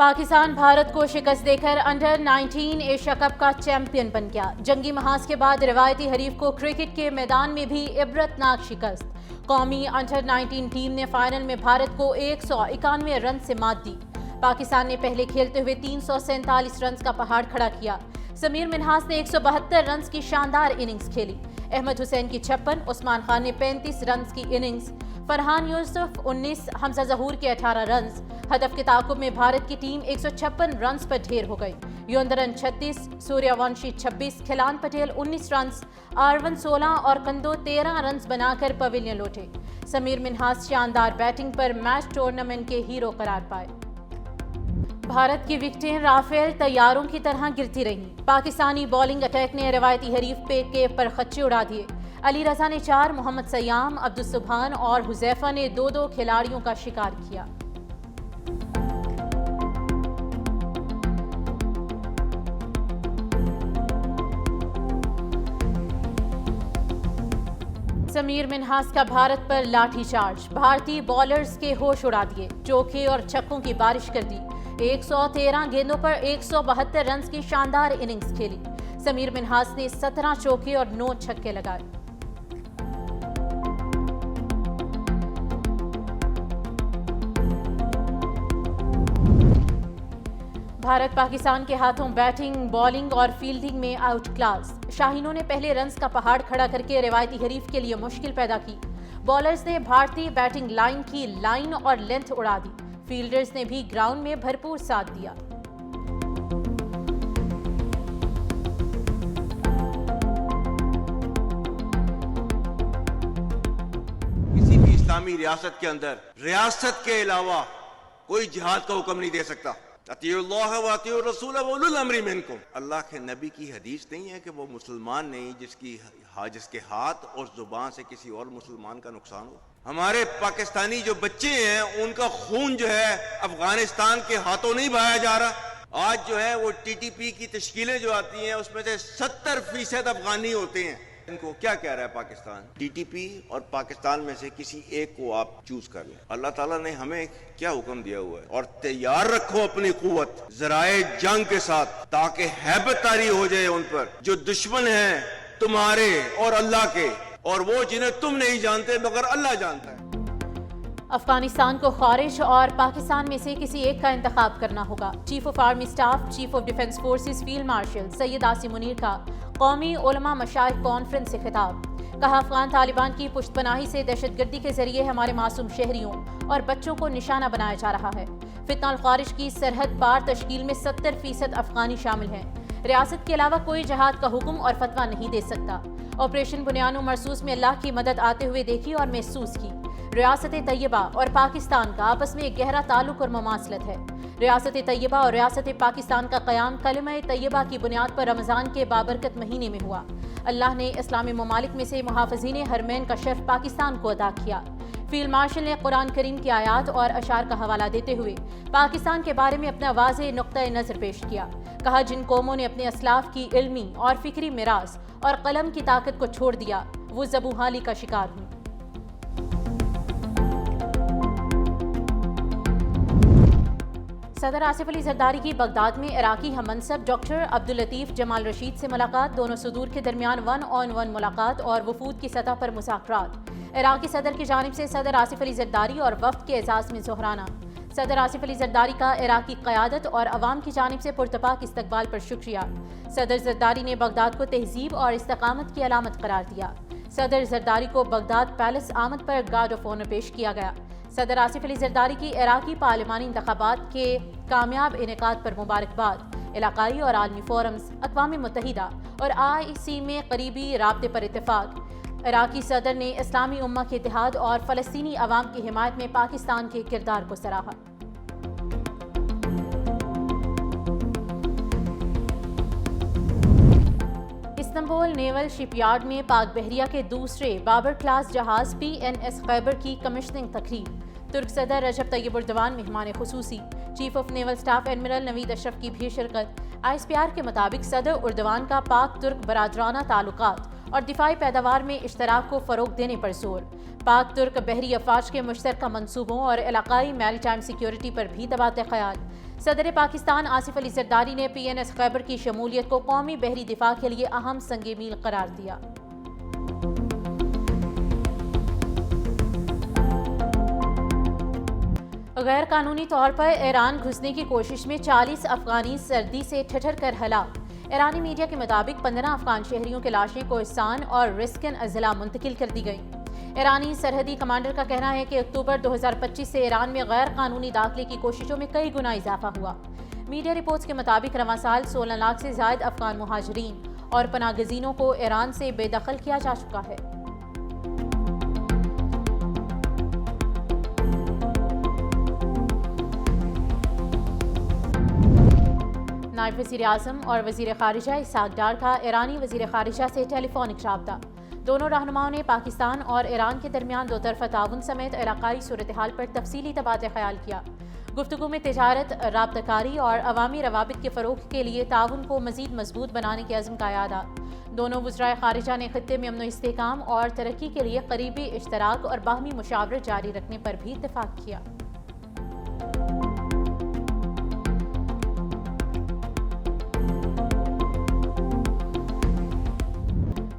پاکستان بھارت کو شکست دے کر انڈر 19 ایشیا کپ کا چیمپئن بن گیا۔ جنگی محاذ کے بعد روایتی حریف کو کرکٹ کے میدان میں بھی عبرتناک شکست۔ قومی انڈر 19 ٹیم نے فائنل میں بھارت کو 191 رن سے مات دی۔ پاکستان نے پہلے کھیلتے ہوئے 347 رنز کا پہاڑ کھڑا کیا۔ سمیر منہاس نے 172 رنز کی شاندار اننگز کھیلی۔ احمد حسین کی 56، عثمان خان نے 35 رنز کی اننگز، فرحان یوسف 19، حمزہ ظہور کے 18 رنز۔ ہدف کے تعاقب میں بھارت کی ٹیم 156 رنز پر ڈھیر ہو گئی۔ یوندرن 36، سوریہ ونشی 26، کھلان پٹیل 19 رنز، آرون 16 اور کندو 13 رنز بنا کر پویلین لوٹے۔ سمیر منہاس شاندار بیٹنگ پر میچ ٹورنامنٹ کے ہیرو قرار پائے۔ بھارت کی وکٹیں رافیل طیاروں کی طرح گرتی رہیں۔ پاکستانی بالنگ اٹیک نے روایتی حریف کے پر خچے اڑا دیے۔ علی رضا نے 4، محمد سیام، عبدالسبحان اور حذیفہ نے 2 کھلاڑیوں کا شکار کیا۔ سمیر منہاس کا بھارت پر لاٹھی چارج، بھارتی بالرز کے ہوش اڑا دیے، چوکے اور چھکوں کی بارش کر دی۔ 113 گیندوں پر 172 رنز کی شاندار اننگز کھیلی۔ سمیر منہاس نے 17 چوکے اور 9 چھکے لگائے۔ بھارت پاکستان کے ہاتھوں بیٹنگ، بالنگ اور فیلڈنگ میں آؤٹ کلاس۔ شاہینوں نے پہلے رنز کا پہاڑ کھڑا کر کے روایتی حریف کے لیے مشکل پیدا کی۔ بالرز نے بھارتی بیٹنگ لائن کی لائن اور لینتھ اڑا دی۔ فیلڈرز نے بھی گراؤنڈ میں بھرپور ساتھ دیا۔ کسی بھی اسلامی ریاست کے اندر ریاست کے علاوہ کوئی جہاد کا حکم نہیں دے سکتا۔ اطیعوا اللہ و اطیعوا الرسول و اولو الامر منکم۔ اللہ کے نبی کی حدیث نہیں ہے کہ وہ مسلمان نہیں جس کے ہاتھ اور زبان سے کسی اور مسلمان کا نقصان ہو۔ ہمارے پاکستانی جو بچے ہیں ان کا خون جو ہے افغانستان کے ہاتھوں نہیں بہایا جا رہا۔ آج جو ہے وہ ٹی ٹی پی کی تشکیلیں جو آتی ہیں اس میں سے 70% افغانی ہوتے ہیں۔ ان کو کیا کہہ رہا ہے پاکستان؟ ٹی ٹی پی اور پاکستان میں سے کسی ایک کو آپ چوز کر لیں۔ اللہ تعالیٰ نے ہمیں کیا حکم دیا ہوا ہے؟ اور تیار رکھو اپنی قوت ذرائع جنگ کے ساتھ تاکہ ہیبت طاری ہو جائے ان پر جو دشمن ہیں تمہارے اور اللہ کے، اور وہ جنہیں تم نہیں جانتے مگر اللہ جانتا ہے۔ افغانستان کو خارج اور پاکستان میں سے کسی ایک کا انتخاب کرنا ہوگا۔ Chief of army staff, chief of defence forces field marshal Syed Asim Munir کا قومی علماء مشائخ کانفرنس سے خطاب۔ کہا افغان طالبان کی پشت پناہی سے دہشت گردی کے ذریعے ہمارے معصوم شہریوں اور بچوں کو نشانہ بنایا جا رہا ہے۔ فتنہ الخارج کی سرحد پار تشکیل میں 70% افغانی شامل ہیں۔ ریاست کے علاوہ کوئی جہاد کا حکم اور فتویٰ نہیں دے سکتا۔ آپریشن بنیان و مرصوص میں اللہ کی مدد آتے ہوئے دیکھی اور محسوس کی۔ ریاست طیبہ اور پاکستان کا آپس میں ایک گہرا تعلق اور مماثلت ہے۔ ریاست طیبہ اور ریاست پاکستان کا قیام کلمہ طیبہ کی بنیاد پر رمضان کے بابرکت مہینے میں ہوا۔ اللہ نے اسلامی ممالک میں سے محافظین حرمین کا شرف پاکستان کو عطا کیا۔ فیلڈ مارشل نے قرآن کریم کی آیات اور اشعار کا حوالہ دیتے ہوئے پاکستان کے بارے میں اپنا واضح نقطہ نظر پیش کیا۔ کہا جن قوموں نے اپنے اسلاف کی علمی اور فکری میراث اور قلم کی طاقت کو چھوڑ دیا وہ زبوحالی کا شکار ہوئی۔ صدر آصف علی زرداری کی بغداد میں عراقی ہم منصب ڈاکٹر عبداللطیف جمال رشید سے ملاقات۔ دونوں صدور کے درمیان 1-on-1 ملاقات اور وفود کی سطح پر مذاکرات۔ عراقی صدر کی جانب سے صدر آصف علی زرداری اور وفد کے اعزاز میں ظہرانہ۔ صدر آصف علی زرداری کا عراقی قیادت اور عوام کی جانب سے پرتپاک استقبال پر شکریہ۔ صدر زرداری نے بغداد کو تہذیب اور استقامت کی علامت قرار دیا۔ صدر زرداری کو بغداد پیلس آمد پر گارڈ آف آنر پیش کیا گیا۔ صدر آصف علی زرداری کی عراقی پارلیمانی انتخابات کے کامیاب انعقاد پر مبارکباد۔ علاقائی اور عالمی فورمز، اقوام متحدہ اور IC میں قریبی رابطے پر اتفاق۔ عراقی صدر نے اسلامی امہ کے اتحاد اور فلسطینی عوام کی حمایت میں پاکستان کے کردار کو سراہا۔ استنبول نیول شپ یارڈ میں پاک بحریہ کے دوسرے بابر کلاس جہاز PNS خیبر کی کمیشننگ تقریب۔ ترک صدر رجب طیب اردوان مہمان خصوصی۔ Chief of naval staff admiral Naveed Ashraf کی بھی شرکت۔ ISPR کے مطابق صدر اردوان کا پاک ترک برادرانہ تعلقات اور دفاعی پیداوار میں اشتراک کو فروغ دینے پر زور۔ پاک ترک بحری افواج کے مشترکہ منصوبوں اور علاقائی میری ٹائم سیکیورٹی پر بھی تبادلہ خیال۔ صدر پاکستان آصف علی زرداری نے PNS خیبر کی شمولیت کو قومی بحری دفاع کے لیے اہم سنگ میل قرار دیا۔ غیر قانونی طور پر ایران گھسنے کی کوشش میں 40 افغانی سردی سے ٹھٹر کر ہلاک۔ ایرانی میڈیا کے مطابق 15 افغان شہریوں کی لاشیں کوہستان اور رسکن اضلاع منتقل کر دی گئیں۔ ایرانی سرحدی کمانڈر کا کہنا ہے کہ اکتوبر 2025 سے ایران میں غیر قانونی داخلے کی کوششوں میں کئی گنا اضافہ ہوا۔ میڈیا رپورٹس کے مطابق رواں سال 16 لاکھ سے زائد افغان مہاجرین اور پناہ گزینوں کو ایران سے بے دخل کیا جا چکا ہے۔ نائب وزیر اعظم اور وزیر خارجہ اسحاق ڈار کا ایرانی وزیر خارجہ سے ٹیلی فونک رابطہ۔ دونوں رہنماؤں نے پاکستان اور ایران کے درمیان دو طرفہ تعاون سمیت علاقائی صورتحال پر تفصیلی تبادلہ خیال کیا۔ گفتگو میں تجارت، رابطہ کاری اور عوامی روابط کے فروغ کے لیے تعاون کو مزید مضبوط بنانے کے عزم کا اعادہ۔ دونوں وزرائے خارجہ نے خطے میں امن و استحکام اور ترقی کے لیے قریبی اشتراک اور باہمی مشاورت جاری رکھنے پر بھی اتفاق کیا۔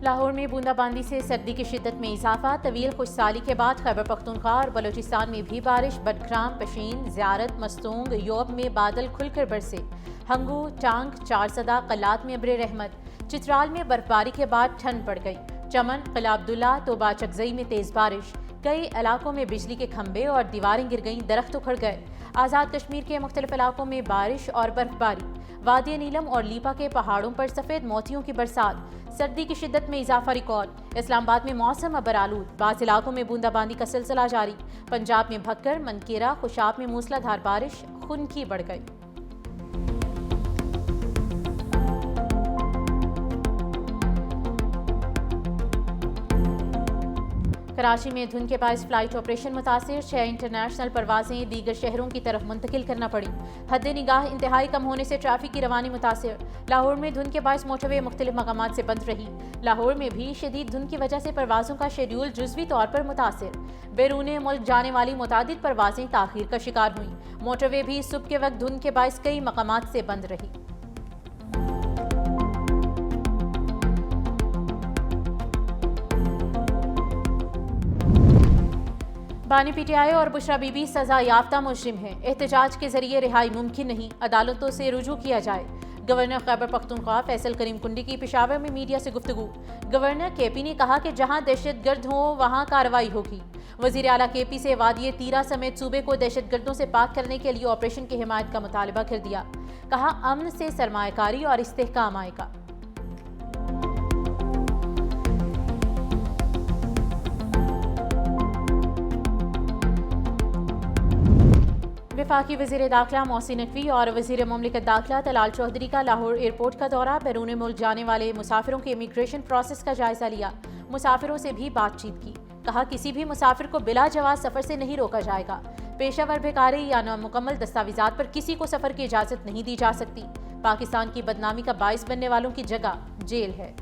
لاہور میں بوندا باندی سے سردی کی شدت میں اضافہ۔ طویل خشک سالی کے بعد خیبر پختونخوا اور بلوچستان میں بھی بارش۔ بٹگرام، پشین، زیارت، مستونگ، یوب میں بادل کھل کر برسے۔ ہنگو، ٹانگ، چارسدہ، قلات میں ابر رحمت۔ چترال میں برف باری کے بعد ٹھنڈ پڑ گئی۔ چمن، قلعہ عبداللہ، توبہ چکزئی میں تیز بارش۔ کئی علاقوں میں بجلی کے کھمبے اور دیواریں گر گئیں، درخت اکھڑ گئے۔ آزاد کشمیر کے مختلف علاقوں میں بارش اور برف باری۔ وادی نیلم اور لیپا کے پہاڑوں پر سفید موتیوں کی برسات۔ سردی کی شدت میں اضافہ ریکارڈ۔ اسلام آباد میں موسم ابر آلود، بعض علاقوں میں بوندا باندی کا سلسلہ جاری۔ پنجاب میں بھکر، منکیرا، خوشاب میں موسلا دھار بارش، خنکی بڑھ گئی۔ کراچی میں دھند کے باعث فلائٹ آپریشن متاثر، 6 انٹرنیشنل پروازیں دیگر شہروں کی طرف منتقل کرنا پڑی۔ حد نگاہ انتہائی کم ہونے سے ٹریفک کی روانی متاثر۔ لاہور میں دھند کے باعث موٹر وے مختلف مقامات سے بند رہی۔ لاہور میں بھی شدید دھند کی وجہ سے پروازوں کا شیڈول جزوی طور پر متاثر۔ بیرون ملک جانے والی متعدد پروازیں تاخیر کا شکار ہوئیں۔ موٹر وے بھی صبح کے وقت دھند کے باعث کئی مقامات سے بند رہی۔ بانی پی ٹی آئی اور بشرا بی بی سزا یافتہ مجرم ہیں، احتجاج کے ذریعے رہائی ممکن نہیں، عدالتوں سے رجوع کیا جائے۔ گورنر خیبر پختونخوا فیصل کریم کنڈی کی پشاور میں میڈیا سے گفتگو۔ گورنر کے پی نے کہا کہ جہاں دہشت گرد ہوں وہاں کارروائی ہوگی۔ وزیر اعلیٰ کے پی سے وادی تیرا سمیت صوبے کو دہشت گردوں سے پاک کرنے کے لیے آپریشن کی حمایت کا مطالبہ کر دیا۔ کہا امن سے سرمایہ کاری اور استحکام آئے گا۔ وفاقی وزیر داخلہ محسن نقوی اور وزیر مملکت داخلہ طلال چودھری کا لاہور ایئرپورٹ کا دورہ، بیرون ملک جانے والے مسافروں کے امیگریشن پروسیس کا جائزہ لیا، مسافروں سے بھی بات چیت کی۔ کہا کسی بھی مسافر کو بلا جواز سفر سے نہیں روکا جائے گا۔ پیشہ ور بیکاری یا نامکمل دستاویزات پر کسی کو سفر کی اجازت نہیں دی جا سکتی۔ پاکستان کی بدنامی کا باعث بننے والوں کی جگہ جیل ہے۔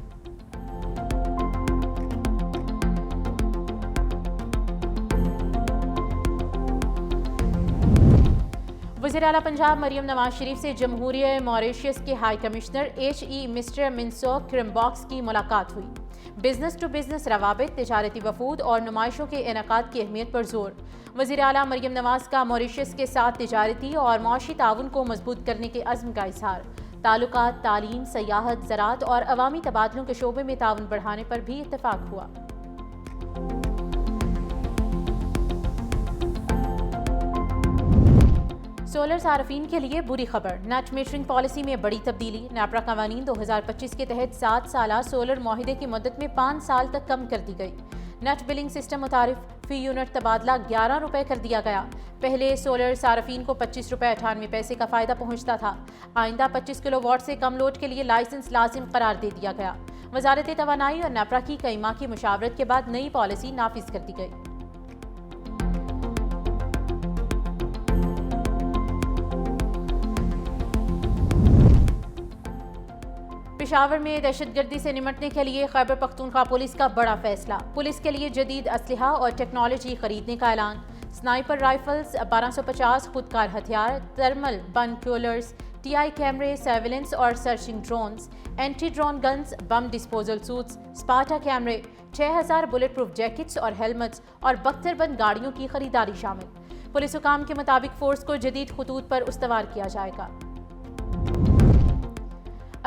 وزیر اعلیٰ پنجاب مریم نواز شریف سے جمہوریہ موریشیس کے ہائی کمشنر مسٹر منسو کرمباکس کی ملاقات ہوئی۔ بزنس ٹو بزنس روابط، تجارتی وفود اور نمائشوں کے انعقاد کی اہمیت پر زور۔ وزیر اعلیٰ مریم نواز کا موریشیس کے ساتھ تجارتی اور معاشی تعاون کو مضبوط کرنے کے عزم کا اظہار۔ تعلقات، تعلیم، سیاحت، زراعت اور عوامی تبادلوں کے شعبے میں تعاون بڑھانے پر بھی اتفاق ہوا۔ سولر صارفین کے لیے بری خبر، نیٹ میٹرنگ پالیسی میں بڑی تبدیلی۔ نیپرا قوانین 2025 کے تحت 7 سالہ سولر معاہدے کی مدت میں 5 سال تک کم کر دی گئی۔ نیٹ بلنگ سسٹم متعارف، فی یونٹ تبادلہ 11 روپے کر دیا گیا۔ پہلے سولر صارفین کو 25 روپے 98 پیسے کا فائدہ پہنچتا تھا۔ آئندہ 25 کلو واٹ سے کم لوڈ کے لیے لائسنس لازم قرار دے دیا گیا۔ وزارت توانائی اور نیپرا کی کئی ماہ کی مشاورت کے بعد نئی پالیسی نافذ کر دی گئی۔ پشاور میں دہشت گردی سے نمٹنے کے لیے خیبر پختونخوا پولیس کا بڑا فیصلہ، پولیس کے لیے جدید اسلحہ اور ٹیکنالوجی خریدنے کا اعلان، سنائپر رائفلز، 1250 خودکار ہتھیار، تھرمل بائنوکیولرز، ٹی آئی کیمرے، سرویلنس اور searching drones, anti drone guns, bomb disposal suits, اسپاٹا کیمرے، 6000 بلٹ پروف جیکٹس اور ہیلمٹس اور 72 بند گاڑیوں کی خریداری شامل۔ پولیس حکام کے مطابق فورس کو جدید خطوط پر استوار کیا جائے گا۔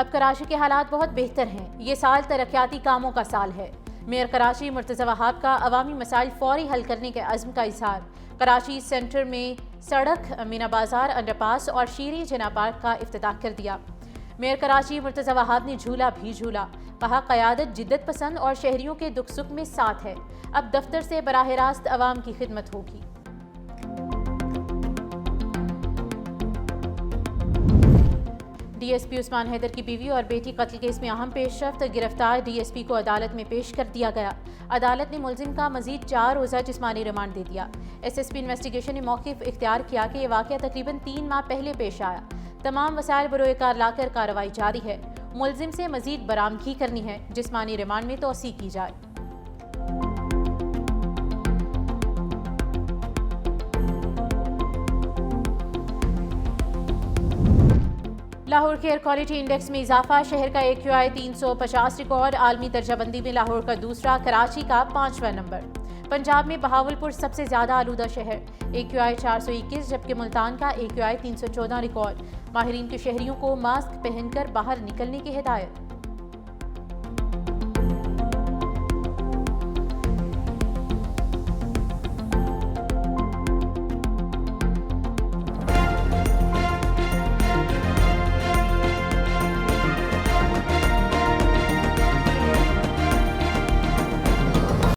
اب کراچی کے حالات بہت بہتر ہیں، یہ سال ترقیاتی کاموں کا سال ہے۔ میئر کراچی مرتضی وہاب کا عوامی مسائل فوری حل کرنے کے عزم کا اظہار۔ کراچی سینٹر میں سڑک، مینا بازار، انڈر پاس اور شیریں جناح پارک کا افتتاح کر دیا۔ میئر کراچی مرتضی وہاب نے جھولا بھی جھولا، کہا قیادت جدت پسند اور شہریوں کے دکھ سکھ میں ساتھ ہے، اب دفتر سے براہ راست عوام کی خدمت ہوگی۔ ڈی ایس پی عثمان حیدر کی بیوی اور بیٹی قتل کیس میں اہم پیش رفت، گرفتار ڈی ایس پی کو عدالت میں پیش کر دیا گیا۔ عدالت نے ملزم کا مزید 4 روزہ جسمانی ریمانڈ دے دیا۔ ایس ایس پی انویسٹیگیشن نے موقف اختیار کیا کہ یہ واقعہ تقریباً 3 ماہ پہلے پیش آیا۔ تمام وسائل بروئے کار لا کر کارروائی جاری ہے، ملزم سے مزید برآمدگی کرنی ہے، جسمانی ریمانڈ میں توسیع کی جائے۔ لاہور کے ایئر کوالٹی انڈیکس میں اضافہ، شہر کا AQI 350 ریکارڈ، عالمی درجہ بندی میں لاہور کا دوسرا، کراچی کا 5واں نمبر۔ پنجاب میں بہاولپور سب سے زیادہ آلودہ شہر، AQI 421، جبکہ ملتان کا AQI 314 ریکارڈ۔ ماہرین کے شہریوں کو ماسک پہن کر باہر نکلنے کی ہدایت۔